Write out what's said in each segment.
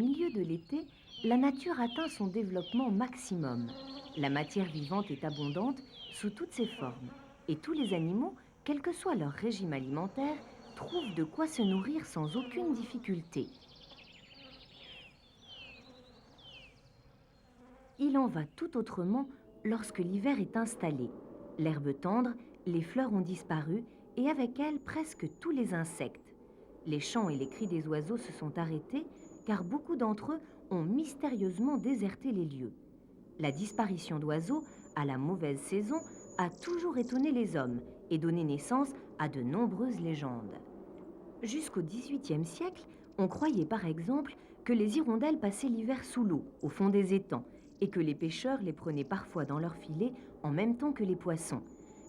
milieu de l'été, la nature atteint son développement maximum. La matière vivante est abondante sous toutes ses formes. Et tous les animaux, quel que soit leur régime alimentaire, trouvent de quoi se nourrir sans aucune difficulté. Il en va tout autrement lorsque l'hiver est installé. L'herbe tendre, les fleurs ont disparu et avec elles presque tous les insectes. Les chants et les cris des oiseaux se sont arrêtés car beaucoup d'entre eux ont mystérieusement déserté les lieux. La disparition d'oiseaux à la mauvaise saison a toujours étonné les hommes et donné naissance à de nombreuses légendes. Jusqu'au XVIIIe siècle, on croyait par exemple que les hirondelles passaient l'hiver sous l'eau, au fond des étangs, et que les pêcheurs les prenaient parfois dans leurs filets en même temps que les poissons.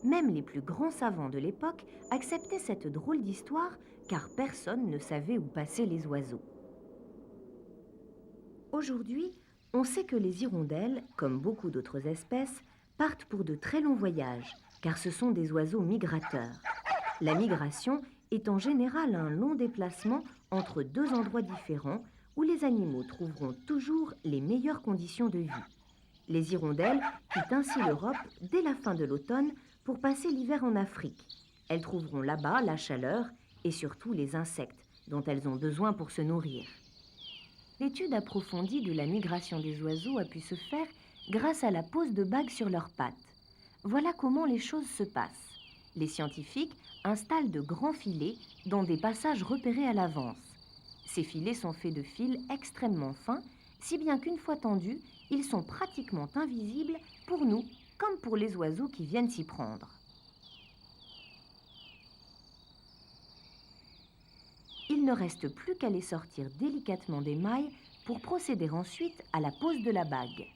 Même les plus grands savants de l'époque acceptaient cette drôle d'histoire car personne ne savait où passaient les oiseaux. Aujourd'hui, on sait que les hirondelles, comme beaucoup d'autres espèces, partent pour de très longs voyages, car ce sont des oiseaux migrateurs. La migration est en général un long déplacement entre deux endroits différents où les animaux trouveront toujours les meilleures conditions de vie. Les hirondelles quittent ainsi l'Europe dès la fin de l'automne pour passer l'hiver en Afrique. Elles trouveront là-bas la chaleur et surtout les insectes dont elles ont besoin pour se nourrir. L'étude approfondie de la migration des oiseaux a pu se faire grâce à la pose de bagues sur leurs pattes. Voilà comment les choses se passent. Les scientifiques installent de grands filets dans des passages repérés à l'avance. Ces filets sont faits de fils extrêmement fins, si bien qu'une fois tendus, ils sont pratiquement invisibles pour nous comme pour les oiseaux qui viennent s'y prendre. Il ne reste plus qu'à les sortir délicatement des mailles pour procéder ensuite à la pose de la bague.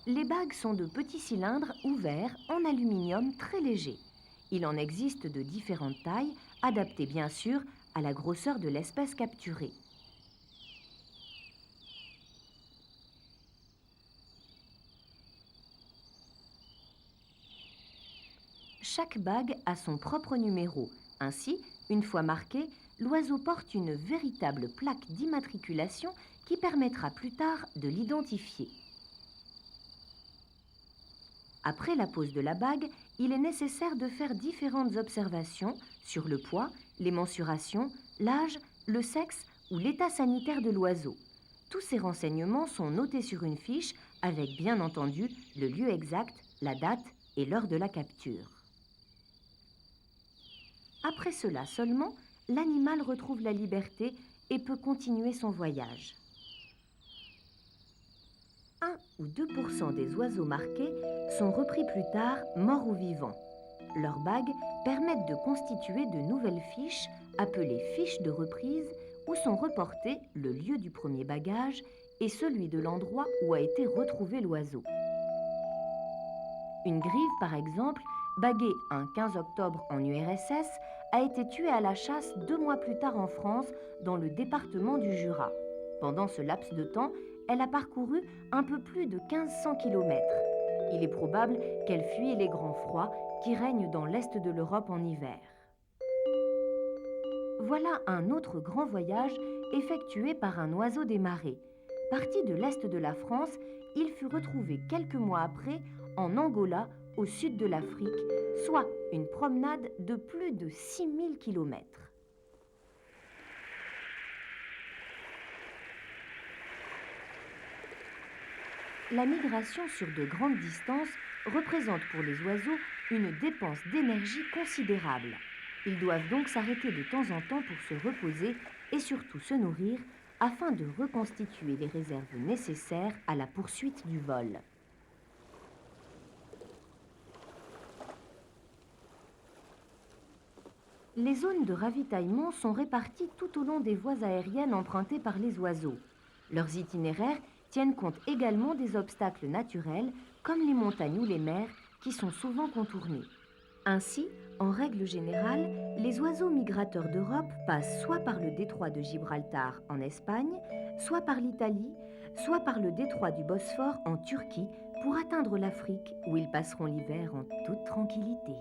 Les bagues sont de petits cylindres ouverts en aluminium très léger. Il en existe de différentes tailles, adaptées bien sûr à la grosseur de l'espèce capturée. Chaque bague a son propre numéro. Ainsi, une fois marqué, l'oiseau porte une véritable plaque d'immatriculation qui permettra plus tard de l'identifier. Après la pose de la bague, il est nécessaire de faire différentes observations sur le poids, les mensurations, l'âge, le sexe ou l'état sanitaire de l'oiseau. Tous ces renseignements sont notés sur une fiche avec bien entendu le lieu exact, la date et l'heure de la capture. Après cela seulement, l'animal retrouve la liberté et peut continuer son voyage. 1 ou 2% des oiseaux marqués sont repris plus tard, morts ou vivants. Leurs bagues permettent de constituer de nouvelles fiches, appelées fiches de reprise, où sont reportés le lieu du premier bagage et celui de l'endroit où a été retrouvé l'oiseau. Une grive, par exemple, baguée un 15 octobre en URSS, a été tuée à la chasse 2 mois plus tard en France, dans le département du Jura. Pendant ce laps de temps, elle a parcouru un peu plus de 1500 kilomètres. Il est probable qu'elle fuyait les grands froids qui règnent dans l'est de l'Europe en hiver. Voilà un autre grand voyage effectué par un oiseau des marais. Parti de l'est de la France, il fut retrouvé quelques mois après en Angola, au sud de l'Afrique, soit une promenade de plus de 6000 kilomètres. La migration sur de grandes distances représente pour les oiseaux une dépense d'énergie considérable. Ils doivent donc s'arrêter de temps en temps pour se reposer et surtout se nourrir afin de reconstituer les réserves nécessaires à la poursuite du vol. Les zones de ravitaillement sont réparties tout au long des voies aériennes empruntées par les oiseaux. Leurs itinéraires tiennent compte également des obstacles naturels, comme les montagnes ou les mers, qui sont souvent contournés. Ainsi, en règle générale, les oiseaux migrateurs d'Europe passent soit par le détroit de Gibraltar en Espagne, soit par l'Italie, soit par le détroit du Bosphore en Turquie pour atteindre l'Afrique, où ils passeront l'hiver en toute tranquillité.